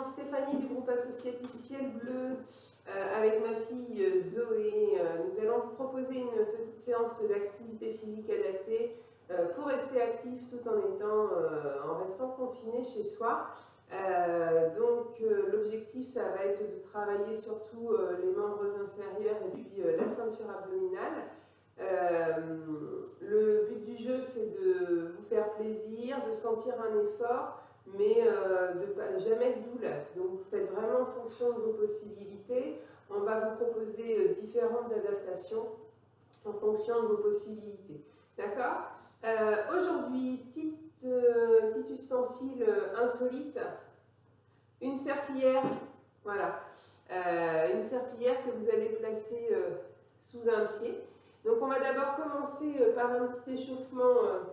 Stéphanie du groupe associatif Ciel Bleu avec ma fille Zoé. Nous allons vous proposer une petite séance d'activité physique adaptée pour rester actif tout en restant confiné chez soi. L'objectif, ça va être de travailler surtout les membres inférieurs et puis la ceinture abdominale. Le but du jeu, c'est de vous faire plaisir, de sentir un effort, mais de jamais de douleur. Donc vous faites vraiment en fonction de vos possibilités. On va vous proposer différentes adaptations en fonction de vos possibilités. D'accord ? Aujourd'hui, petit ustensile insolite, une serpillière, voilà, une serpillière que vous allez placer sous un pied. Donc on va d'abord commencer par un petit échauffement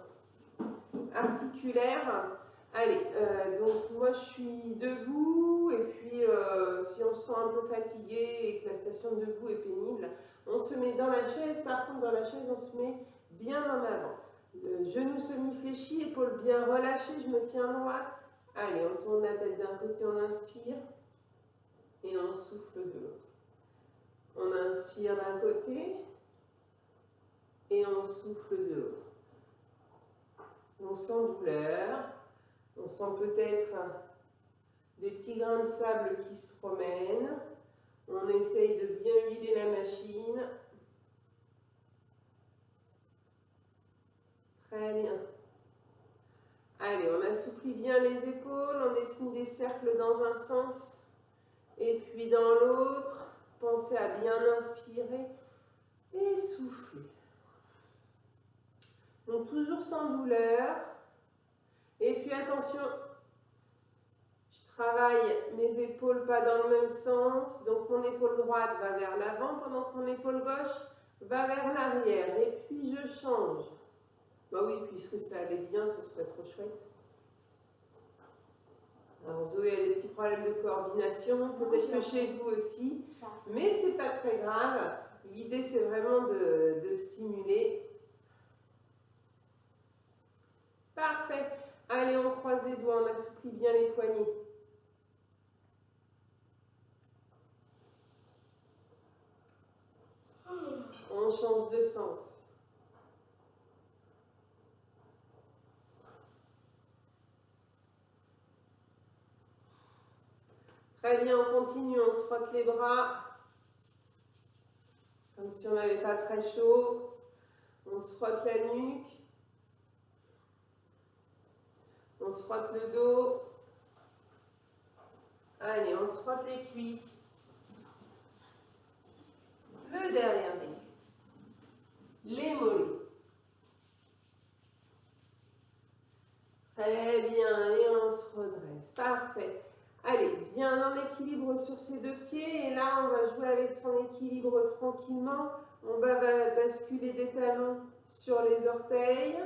articulaire. Allez, donc moi je suis debout et puis si on se sent un peu fatigué et que la station de debout est pénible, on se met dans la chaise. Par contre dans la chaise on se met bien en avant. Genou semi-fléchi, épaules bien relâchées, je me tiens droite. Allez, on tourne la tête d'un côté, on inspire et on souffle de l'autre. On inspire d'un côté et on souffle de l'autre. On sent douleur, on sent peut-être des petits grains de sable qui se promènent. On essaye de bien huiler la machine. Très bien. Allez, on assouplit bien les épaules, on dessine des cercles dans un sens et puis dans l'autre. Pensez à bien inspirer et souffler. Donc toujours sans douleur. Et puis attention, je travaille mes épaules pas dans le même sens. Donc mon épaule droite va vers l'avant pendant que mon épaule gauche va vers l'arrière. Et puis je change. Bah oui, puisque ça allait bien, ce serait trop chouette. Alors Zoé a des petits problèmes de coordination, peut-être que chez vous aussi, mais c'est pas très grave. L'idée c'est vraiment de stimuler. Parfait. Allez, on croise les doigts, on assouplit bien les poignets. On change de sens. Très bien, on continue, on se frotte les bras, comme si on n'avait pas très chaud. On se frotte la nuque. On se frotte le dos. Allez, on se frotte les cuisses. Le derrière des cuisses. Les mollets. Très bien, et on se redresse. Parfait. Allez, bien en équilibre sur ses deux pieds. Et là, on va jouer avec son équilibre tranquillement. On va basculer des talons sur les orteils.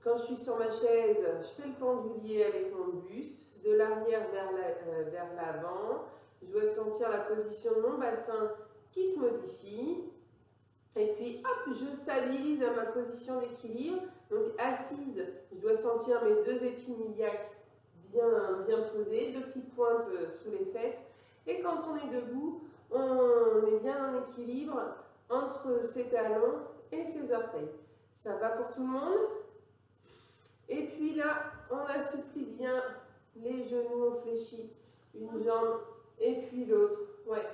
Quand je suis sur ma chaise, je fais le pendulier avec mon buste, de l'arrière vers l'avant. Je dois sentir la position de mon bassin qui se modifie. Et puis, hop, je stabilise à ma position d'équilibre. Donc, assise, je dois sentir mes deux épines iliaques bien posées, deux petites pointes sous les fesses. Et quand on est debout, on est bien en équilibre entre ses talons et ses orteils. Ça va pour tout le monde? Et puis là, on assouplit bien les genoux, on fléchit une jambe et puis l'autre. Ouais,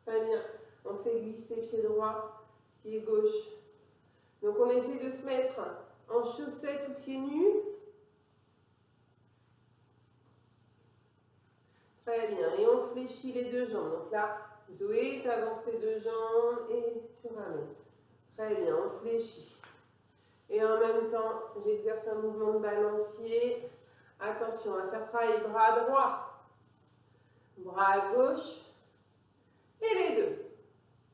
très bien. On fait glisser pied droit, pied gauche. Donc on essaie de se mettre en chaussettes ou pieds nus. Très bien. Et on fléchit les deux jambes. Donc là, Zoé, tu avances tes deux jambes et tu ramènes. Très bien, on fléchit. Et en même temps, j'exerce un mouvement de balancier. Attention, à faire travailler bras droit, bras gauche et les deux.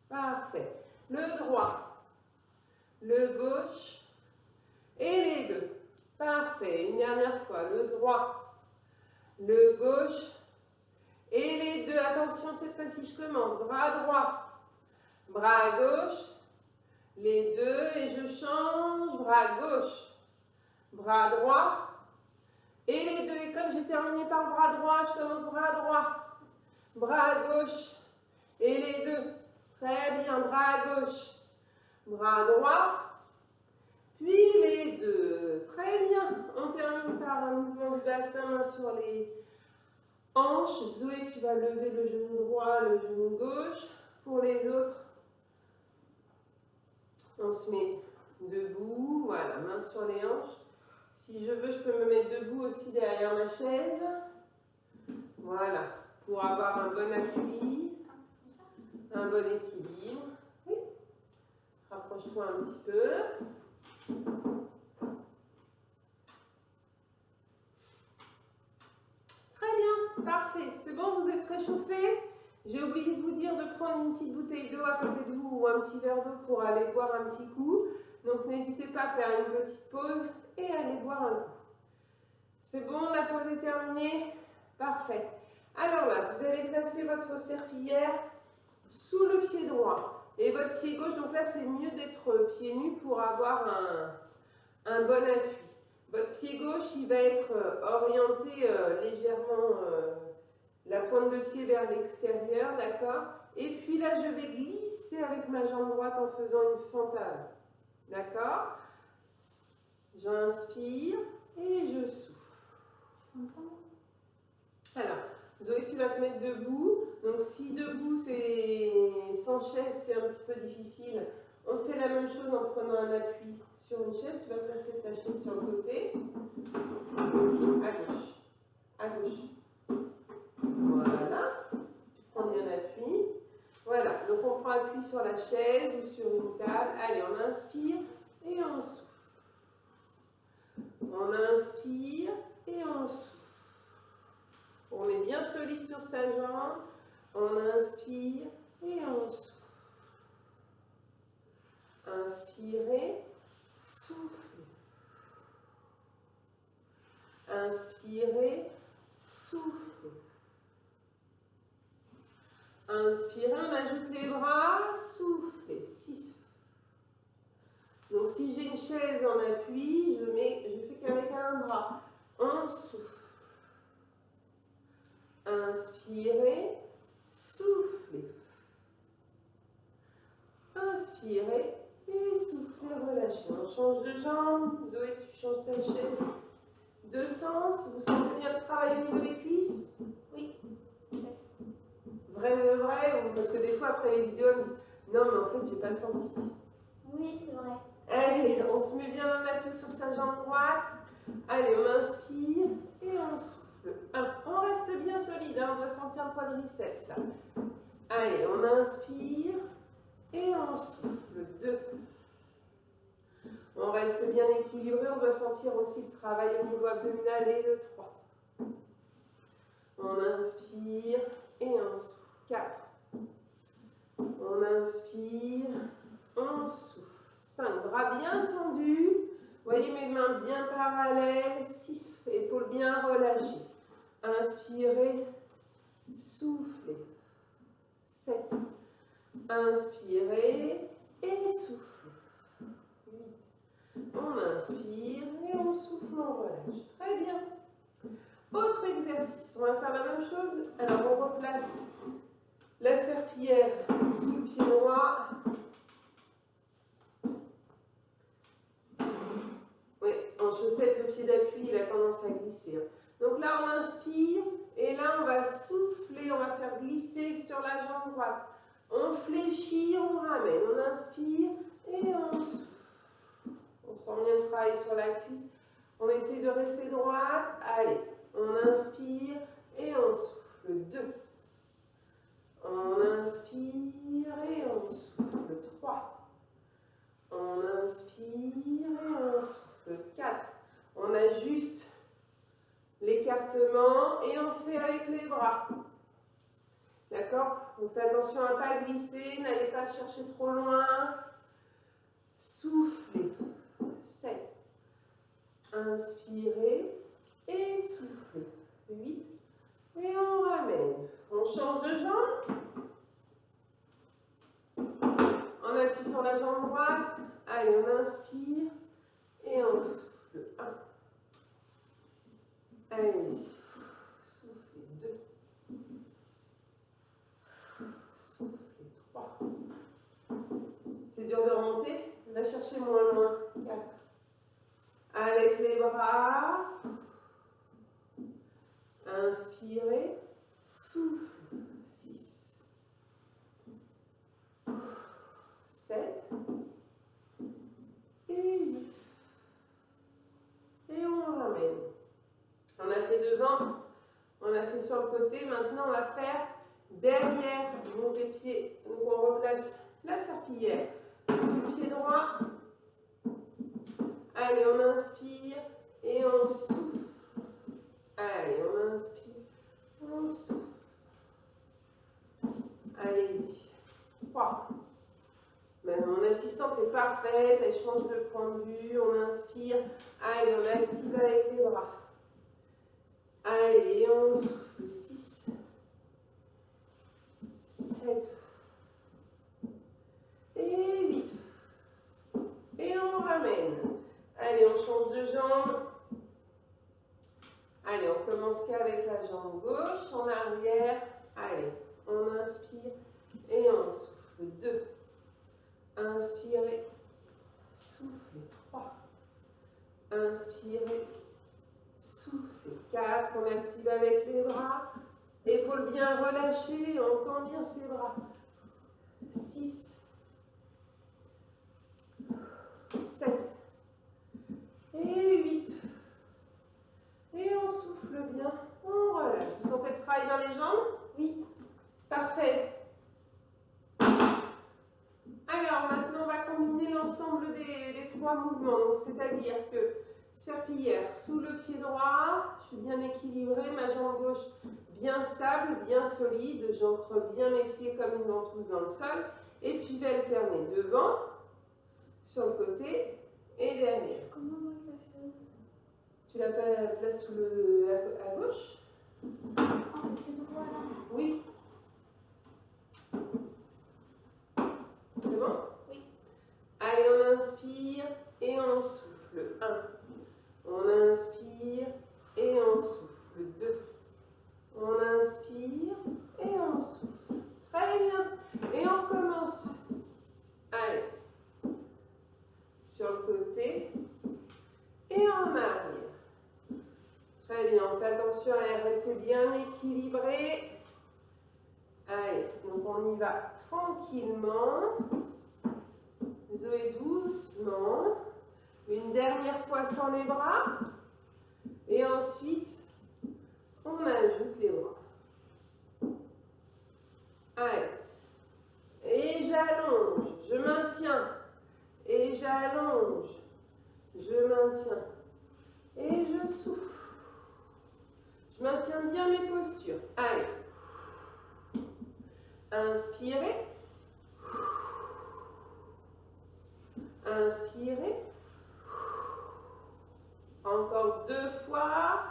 Parfait. Le droit, le gauche et les deux. Parfait. Une dernière fois. Le droit, le gauche et les deux. Attention, cette fois-ci, je commence. Bras droit, bras gauche. Les deux, et je change, bras gauche, bras droit, Et les deux. Et comme j'ai terminé par bras droit, je commence bras droit. Bras gauche. Et les deux. Très bien. Bras gauche. Bras droit. Puis les deux. Très bien. On termine par un mouvement du bassin, main sur les hanches. Zoé, tu vas lever le genou droit, le genou gauche. Pour les autres, on se met debout. Voilà, main sur les hanches. Si je veux, je peux me mettre debout aussi derrière ma chaise. Voilà, pour avoir un bon appui, un bon équilibre. Oui. Rapproche-toi un petit peu. Très bien, parfait. C'est bon, vous êtes réchauffés? J'ai oublié de vous dire de prendre une petite bouteille d'eau à côté de vous ou un petit verre d'eau pour aller boire un petit coup. Donc n'hésitez pas à faire une petite pause et aller boire un coup. C'est bon, la pause est terminée? Parfait. Alors là, vous allez placer votre serpillière sous le pied droit et votre pied gauche. Donc là, c'est mieux d'être pieds nus pour avoir un bon appui. Votre pied gauche, il va être orienté légèrement la pointe de pied vers l'extérieur, d'accord? Et puis là, je vais glisser avec ma jambe droite en faisant une fente avant, d'accord? J'inspire et je souffle. Alors, Zoé, tu vas te mettre debout. Donc, si debout, c'est sans chaise, c'est un petit peu difficile. On fait la même chose en prenant un appui sur une chaise. Tu vas placer ta chaise sur le côté. À gauche. À gauche. Voilà. Tu prends bien l'appui. Voilà. Donc, on prend appui sur la chaise ou sur une table. Allez, on inspire et on souffle. On inspire et on souffle. On est bien solide sur sa jambe. On inspire et on souffle. Inspirez, soufflez. Inspirez, soufflez. Inspirez, on ajoute les bras, soufflez. 6. Donc si j'ai une chaise en appui, je fais qu'avec un bras. On souffle. Inspirez, soufflez. Inspirez et soufflez, relâchez. On change de jambe. Zoé, tu changes ta chaise de sens. Vous sentez bien le travail au niveau des cuisses? Oui. Vrai de vrai? Ou parce que des fois après les vidéos, non mais en fait j'ai pas senti. Oui, c'est vrai. Allez, on se met bien en appui sur sa jambe droite. Allez, on inspire et on souffle. 1. On reste bien solide, hein, on doit sentir le quadriceps là. Allez, on inspire et on souffle. 2. On reste bien équilibré, on doit sentir aussi le travail au niveau abdominal et le 3. On inspire et on souffle. 4. On inspire, on souffle. 5. Bras bien tendus. Voyez mes mains bien parallèles. 6. Épaules bien relâchées. Inspirez, soufflez. 7. Inspirez et soufflez. 8. On inspire et on souffle, on relâche. Très bien. Autre exercice. On va faire la même chose. Alors on replace la serpillière sous le pied droit. Oui, en chaussette, le pied d'appui, il a tendance à glisser. Donc là, on inspire et là, on va souffler, on va faire glisser sur la jambe droite. On fléchit, on ramène. On inspire et on souffle. On sent bien le travail sur la cuisse. On essaie de rester droite. Allez, on inspire et on souffle. 2. On inspire et on souffle. 3. On inspire et on souffle. 4. On ajuste l'écartement et on fait avec les bras. D'accord? On fait attention à ne pas glisser, n'allez pas chercher trop loin. Soufflez. 7. Inspirez et soufflez. 8. Et on ramène. On change de jambe. On appuie sur la jambe droite. Allez, on inspire et on souffle. 1. Allez-y. Soufflez 2. Soufflez 3. C'est dur de remonter. Va chercher moins loin. 4. Avec les bras. Inspirez. Souffle. 6. 7. Et 8. Et on ramène. On a fait devant, on a fait sur le côté. Maintenant, on va faire derrière les pieds. Donc, on replace la serpillière sous le pied droit. Allez, on inspire et on souffle. Allez, on inspire, on souffle. Allez-y. 3. Maintenant, mon assistante est parfaite, elle change de point de vue, on inspire. Allez, on active avec les bras. Allez, on souffle. 6, 7 et 8. Et on ramène. Allez, on change de jambe. Allez, on commence qu'avec la jambe gauche, en arrière. Allez, on inspire et on souffle. 2. Inspirez, soufflez. 3. Inspirez, soufflez. 4. On active avec les bras. Épaules bien relâchées, on tend bien ses bras. 6. 7. Et 8. Et on souffle bien, on relâche. Vous sentez le travail dans les jambes? Oui. Parfait. Alors maintenant, on va combiner l'ensemble des 3 mouvements. Donc, c'est-à-dire que serpillière sous le pied droit, je suis bien équilibrée, ma jambe gauche bien stable, bien solide, j'ancre bien mes pieds comme une ventouse dans le sol. Et puis, je vais alterner devant, sur le côté et derrière. Comment moi je la fais? Tu la places sous à gauche? En fait, le droit là. Oui. C'est bon? Oui. Allez, on inspire et on souffle. 1. On inspire et on souffle. 2. On inspire et on souffle. Très bien. Et on recommence. Allez. Sur le côté et en arrière. Très bien. On fait attention à rester bien équilibré. Allez, donc on y va tranquillement. Zoé doucement. Une dernière fois sans les bras. Et ensuite, on ajoute les bras. Allez. Et j'allonge. Je maintiens. Et j'allonge. Je maintiens. Et je souffle. Je maintiens bien mes postures. Allez. Inspirez. Inspirez. Encore 2 fois.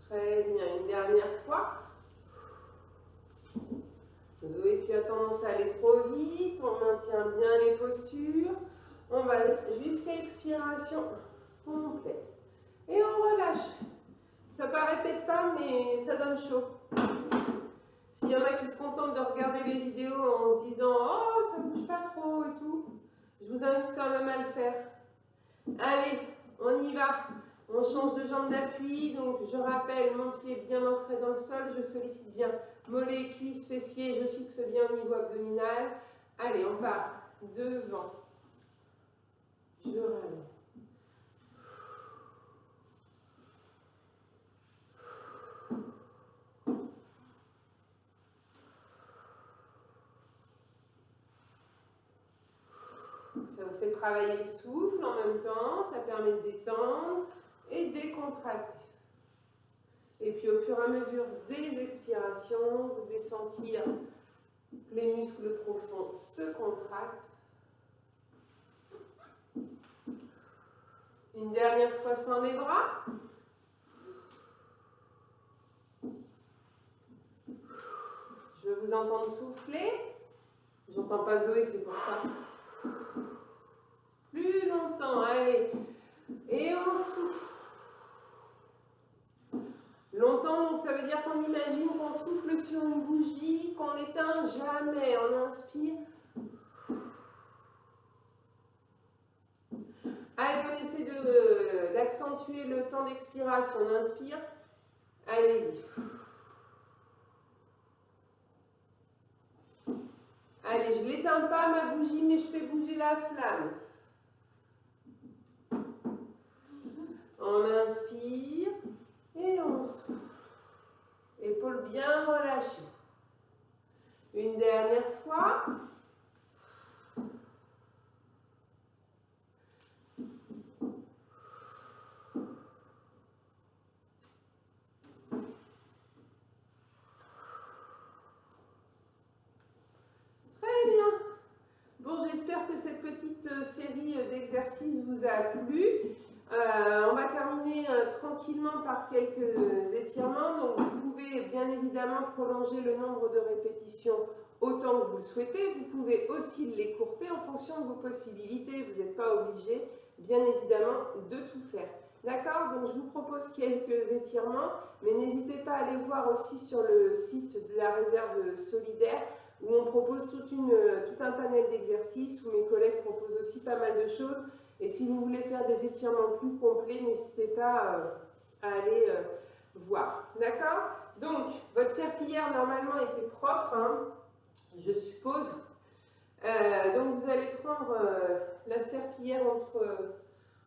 Très bien. Une dernière fois. Zoé, tu as tendance à aller trop vite. On maintient bien les postures. On va jusqu'à expiration complète. Et on relâche. Ça paraît peut-être pas, mais ça donne chaud. S'il y en a qui se contentent de regarder les vidéos en se disant « Oh, ça bouge pas trop et tout », je vous invite quand même à le faire. Allez, on y va. On change de jambe d'appui. Donc, je rappelle, mon pied est bien ancré dans le sol. Je sollicite bien mollets, cuisses, fessiers. Je fixe bien au niveau abdominal. Allez, on part devant. Je ramène. Ça vous fait travailler le souffle en même temps, ça permet de détendre et décontracter. Et puis au fur et à mesure des expirations, vous devez sentir que les muscles profonds se contractent. Une dernière fois sans les bras. Je vous entends souffler. J'entends pas Zoé, c'est pour ça. Plus longtemps, allez. Et on souffle. Longtemps, donc ça veut dire qu'on imagine qu'on souffle sur une bougie, qu'on n'éteint jamais. On inspire. Allez, on essaie d'accentuer le temps d'expiration. On inspire. Allez-y. Allez, je ne l'éteins pas ma bougie, mais je fais bouger la flamme. On inspire et on souffle. Épaules bien relâchées. Une dernière fois. Très bien. Bon, j'espère que cette petite série d'exercices vous a plu. On va terminer tranquillement par quelques étirements. Donc, vous pouvez bien évidemment prolonger le nombre de répétitions autant que vous le souhaitez. Vous pouvez aussi l'écourter en fonction de vos possibilités. Vous n'êtes pas obligé, bien évidemment, de tout faire. D'accord? Donc, je vous propose quelques étirements, mais n'hésitez pas à aller voir aussi sur le site de la réserve solidaire où on propose tout un panel d'exercices, où mes collègues proposent aussi pas mal de choses. Et si vous voulez faire des étirements plus complets, n'hésitez pas à aller voir. D'accord? Donc, votre serpillière, normalement, était propre, hein, je suppose. Donc, vous allez prendre la serpillière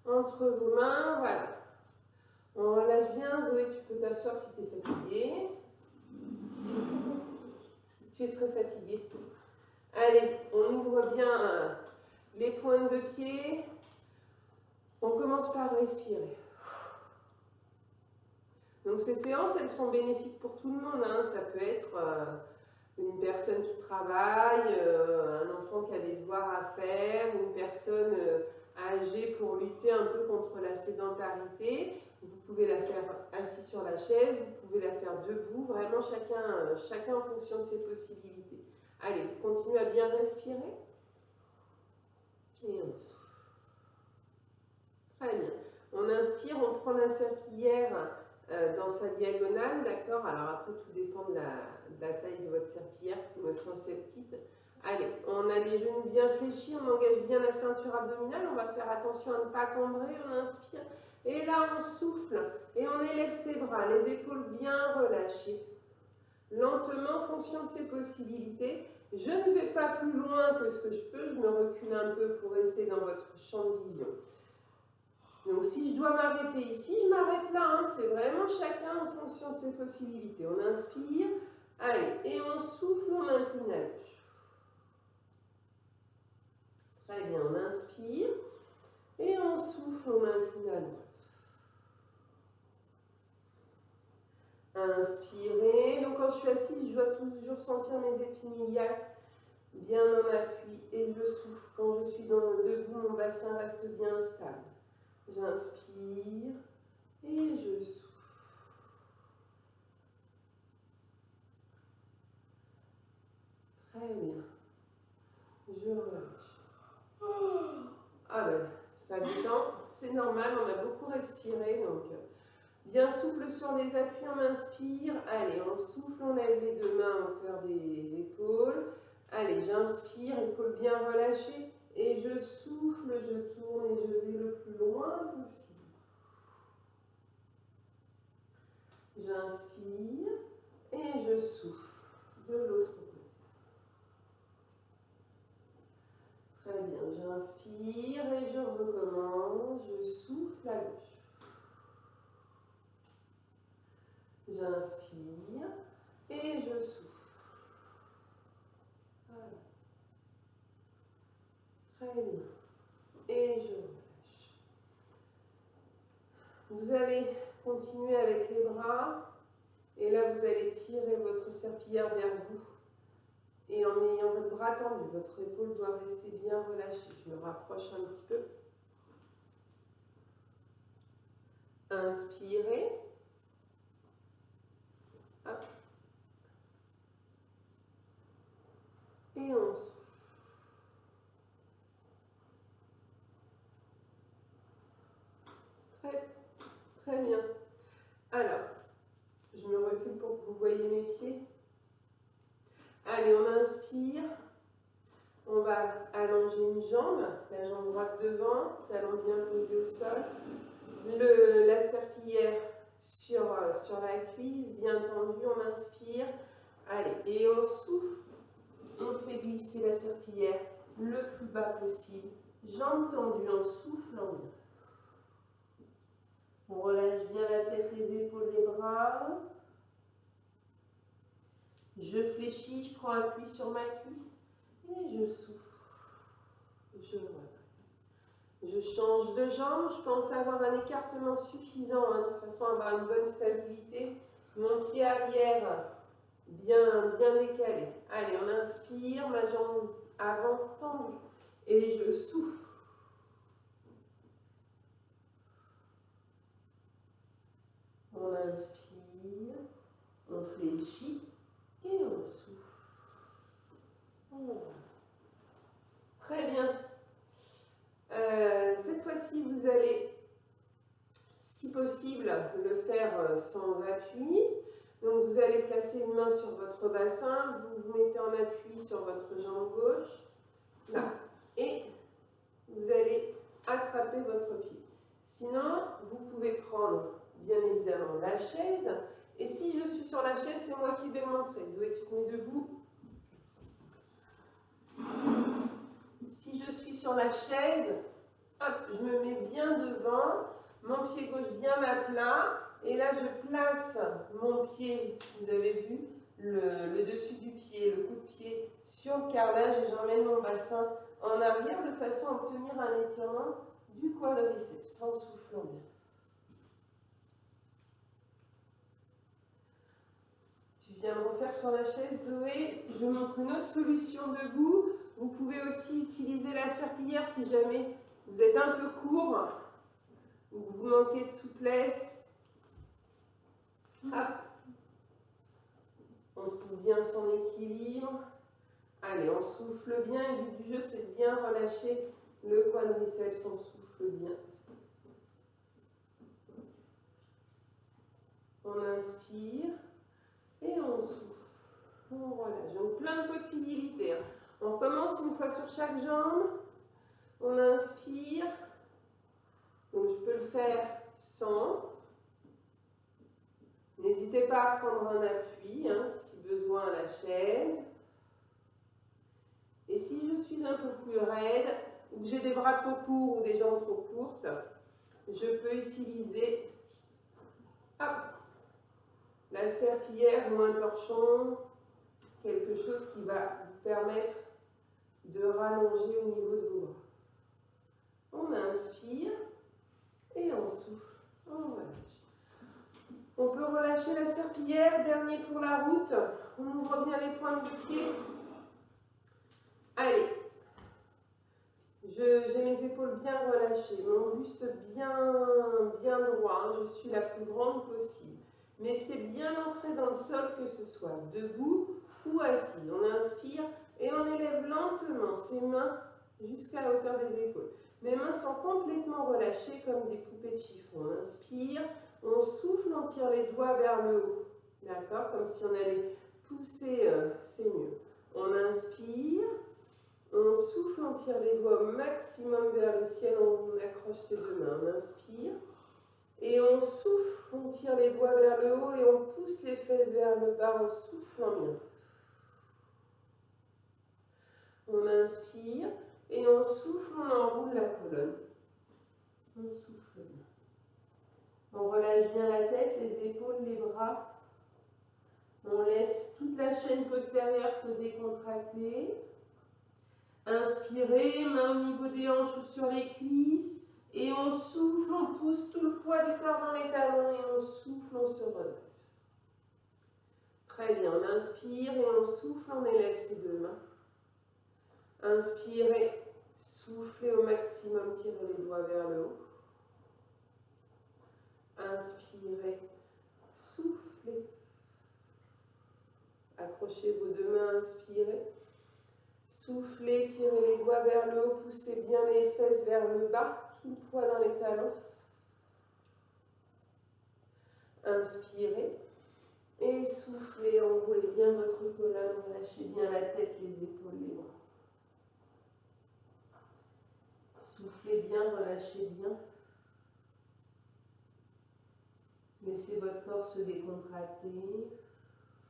entre vos mains. Voilà. On relâche bien. Zoé, tu peux t'asseoir si tu es fatiguée. Tu es très fatiguée. Allez, on ouvre bien les pointes de pied. On commence par respirer. Donc ces séances, elles sont bénéfiques pour tout le monde. Hein. Ça peut être une personne qui travaille, un enfant qui a des devoirs à faire, une personne âgée pour lutter un peu contre la sédentarité. Vous pouvez la faire assis sur la chaise, vous pouvez la faire debout, vraiment chacun en fonction de ses possibilités. Allez, vous continuez à bien respirer. Et on souffle. Très bien. On inspire, on prend la serpillière dans sa diagonale, d'accord? Alors après, tout dépend de la taille de votre serpillière, qui me soit assez petite. Allez, on a les genoux bien fléchis, on engage bien la ceinture abdominale, on va faire attention à ne pas combrer, on inspire. Et là, on souffle et on élève ses bras, les épaules bien relâchées. Lentement, en fonction de ses possibilités. Je ne vais pas plus loin que ce que je peux, je me recule un peu pour rester dans votre champ de vision. Donc si je dois m'arrêter ici, je m'arrête là. Hein. C'est vraiment chacun en fonction de ses possibilités. On inspire, allez, et on souffle, on incline à gauche. Très bien, on inspire, et on souffle, on incline à droite. Inspirez. Donc quand je suis assise, je dois toujours sentir mes épinilliales bien en appui et je souffle. Quand je suis debout, mon bassin reste bien stable. J'inspire et je souffle. Très bien. Je relâche. Ah ben, ça détend. C'est normal, on a beaucoup respiré. Donc, bien souple sur les appuis, on inspire. Allez, on souffle, on lève les deux mains à hauteur des épaules. Allez, j'inspire, épaules bien relâchées. Et je souffle, je tourne et je vais le plus loin possible. J'inspire et je souffle de l'autre côté. Très bien, j'inspire et je recommence. Je souffle à gauche. J'inspire et je souffle. Voilà. Très bien. Et je relâche. Vous allez continuer avec les bras. Et là, vous allez tirer votre serpillière vers vous. Et en ayant votre bras tendu, votre épaule doit rester bien relâchée. Je me rapproche un petit peu. Inspirez. Hop. Et on souffle. Très bien. Alors, je me recule pour que vous voyez mes pieds. Allez, on inspire. On va allonger une jambe, la jambe droite devant, talon bien posé au sol. La serpillière sur la cuisse, bien tendue, on inspire. Allez, et on souffle. On fait glisser la serpillière le plus bas possible. Jambes tendues en soufflant bien. On relâche bien la tête, les épaules, les bras. Je fléchis, je prends appui sur ma cuisse et je souffle. Je relâche. Je change de jambe, je pense avoir un écartement suffisant de façon à avoir une bonne stabilité. Mon pied arrière bien décalé. Allez, on inspire, ma jambe avant tendue et je souffle. On inspire, on fléchit et on souffle. Très bien. Cette fois-ci, vous allez, si possible, le faire sans appui. Donc, vous allez placer une main sur votre bassin, vous vous mettez en appui sur votre jambe gauche, là, et vous allez attraper votre pied. Sinon, vous pouvez prendre, bien évidemment, la chaise. Et si je suis sur la chaise, c'est moi qui vais montrer. Zoé, tu te mets debout. Si je suis sur la chaise, hop, je me mets bien devant, mon pied gauche bien à plat, et là je place mon pied, vous avez vu, le dessus du pied, le coup de pied sur le carrelage, et j'emmène mon bassin en arrière de façon à obtenir un étirement du quadriceps, en soufflant bien. Tu viens me refaire sur la chaise, Zoé. Je vous montre une autre solution debout. Vous pouvez aussi utiliser la serpillière si jamais vous êtes un peu court ou que vous manquez de souplesse. Hop. On trouve bien son équilibre. Allez, on souffle bien. Et le but du jeu, c'est de bien relâcher le quadriceps. On souffle bien. On inspire et on souffle. On relâche. Donc plein de possibilités. On recommence une fois sur chaque jambe. On inspire. Donc je peux le faire sans. N'hésitez pas à prendre un appui, si besoin, à la chaise. Et si je suis un peu plus raide, ou que j'ai des bras trop courts ou des jambes trop courtes, je peux utiliser la serpillière ou un torchon, quelque chose qui va vous permettre de rallonger au niveau de vos bras. On inspire et on souffle. On relâche. On peut relâcher la serpillière, dernier pour la route. On ouvre bien les pointes de pied. Allez. J'ai mes épaules bien relâchées, mon buste bien droit. Je suis la plus grande possible. Mes pieds bien ancrés dans le sol, que ce soit debout ou assis. On inspire et on élève lentement ses mains jusqu'à la hauteur des épaules. Mes mains sont complètement relâchées comme des poupées de chiffon. On inspire, on souffle, on tire les doigts vers le haut. D'accord? Comme si on allait pousser, c'est mieux. On inspire, on souffle, on tire les doigts au maximum vers le ciel, on accroche ses deux mains. On inspire. Et on souffle, on tire les doigts vers le haut et on pousse les fesses vers le bas en soufflant bien. On inspire et on souffle, on enroule la colonne. On souffle bien. On relâche bien la tête, les épaules, les bras. On laisse toute la chaîne postérieure se décontracter. Inspirez, main au niveau des hanches ou sur les cuisses. Et on souffle, on pousse tout le poids du corps dans les talons et on souffle, on se redresse. Très bien, on inspire et on souffle, on élève ses deux mains. Inspirez, soufflez au maximum, tirez les doigts vers le haut. Inspirez, soufflez. Accrochez vos deux mains, inspirez. Soufflez, tirez les doigts vers le haut, poussez bien les fesses vers le bas, tout le poids dans les talons. Inspirez. Et soufflez, enroulez bien votre colonne, relâchez bien la tête, les épaules, les bras. Soufflez bien, relâchez bien. Laissez votre corps se décontracter.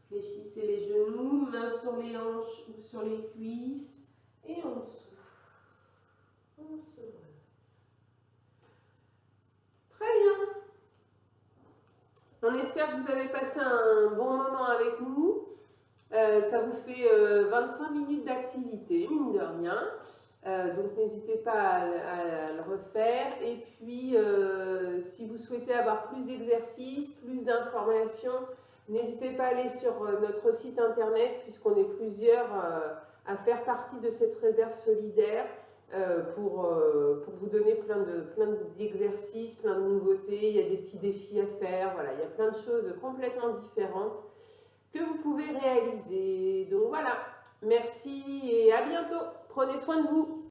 Fléchissez les genoux, mains sur les hanches ou sur les cuisses. Et on souffle. On se relaxe. Très bien. On espère que vous avez passé un bon moment avec nous. Ça vous fait 25 minutes d'activité, mine de rien. Donc n'hésitez pas à le refaire. Et puis, si vous souhaitez avoir plus d'exercices, plus d'informations, n'hésitez pas à aller sur notre site internet, puisqu'on est plusieurs à faire partie de cette réserve solidaire pour vous donner plein d'exercices, plein de nouveautés. Il y a des petits défis à faire. Voilà, il y a plein de choses complètement différentes que vous pouvez réaliser. Donc voilà, merci et à bientôt. Prenez soin de vous.